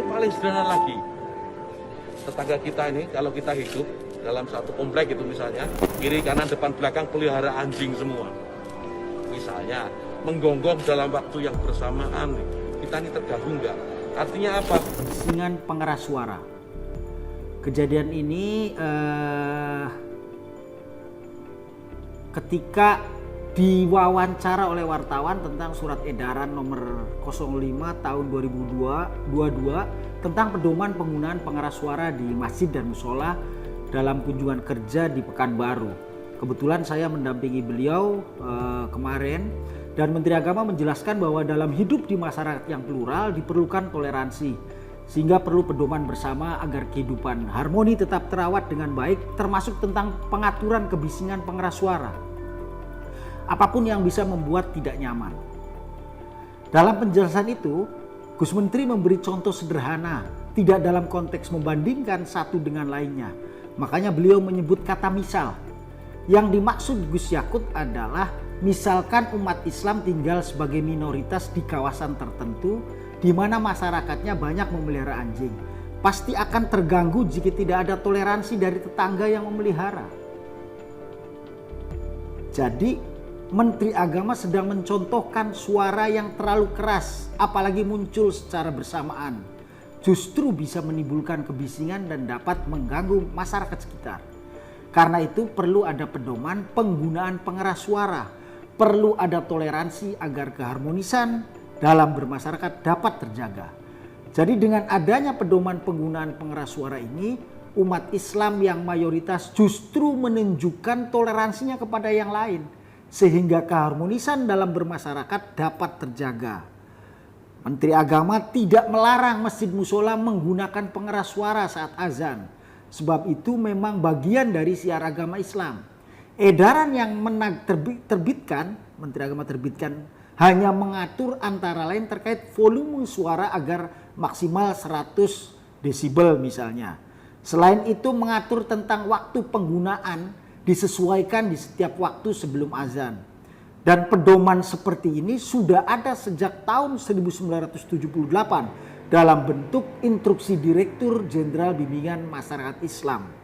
Yang paling sederhana lagi, tetangga kita ini kalau kita hidup dalam satu komplek itu misalnya, kiri kanan depan belakang pelihara anjing semua. Misalnya menggonggong dalam waktu yang bersamaan, kita ini terganggu enggak? Artinya apa? Bisingan pengeras suara. Kejadian ini ketika diwawancara oleh wartawan tentang surat edaran nomor 05 tahun 2022 tentang pedoman penggunaan pengeras suara di masjid dan musola dalam kunjungan kerja di Pekanbaru. Kebetulan saya mendampingi beliau kemarin, dan Menteri Agama menjelaskan bahwa dalam hidup di masyarakat yang plural diperlukan toleransi, sehingga perlu pedoman bersama agar kehidupan harmoni tetap terawat dengan baik, termasuk tentang pengaturan kebisingan pengeras suara. Apapun yang bisa membuat tidak nyaman. Dalam penjelasan itu, Gus Menteri memberi contoh sederhana, tidak dalam konteks membandingkan satu dengan lainnya. Makanya beliau menyebut kata misal. Yang dimaksud Gus Yakut adalah misalkan umat Islam tinggal sebagai minoritas di kawasan tertentu di mana masyarakatnya banyak memelihara anjing. Pasti akan terganggu jika tidak ada toleransi dari tetangga yang memelihara. Jadi Menteri Agama sedang mencontohkan suara yang terlalu keras, apalagi muncul secara bersamaan, justru bisa menimbulkan kebisingan dan dapat mengganggu masyarakat sekitar. Karena itu perlu ada pedoman penggunaan pengeras suara, perlu ada toleransi agar keharmonisan dalam bermasyarakat dapat terjaga. Jadi dengan adanya pedoman penggunaan pengeras suara ini, umat Islam yang mayoritas justru menunjukkan toleransinya kepada yang lain, sehingga keharmonisan dalam bermasyarakat dapat terjaga. Menteri Agama tidak melarang masjid musola menggunakan pengeras suara saat azan. Sebab itu memang bagian dari syiar agama Islam. Edaran yang Menteri Agama terbitkan hanya mengatur antara lain terkait volume suara agar maksimal 100 desibel misalnya. Selain itu mengatur tentang waktu penggunaan disesuaikan di setiap waktu sebelum azan. Dan pedoman seperti ini sudah ada sejak tahun 1978 dalam bentuk Instruksi Direktur Jenderal Bimbingan Masyarakat Islam.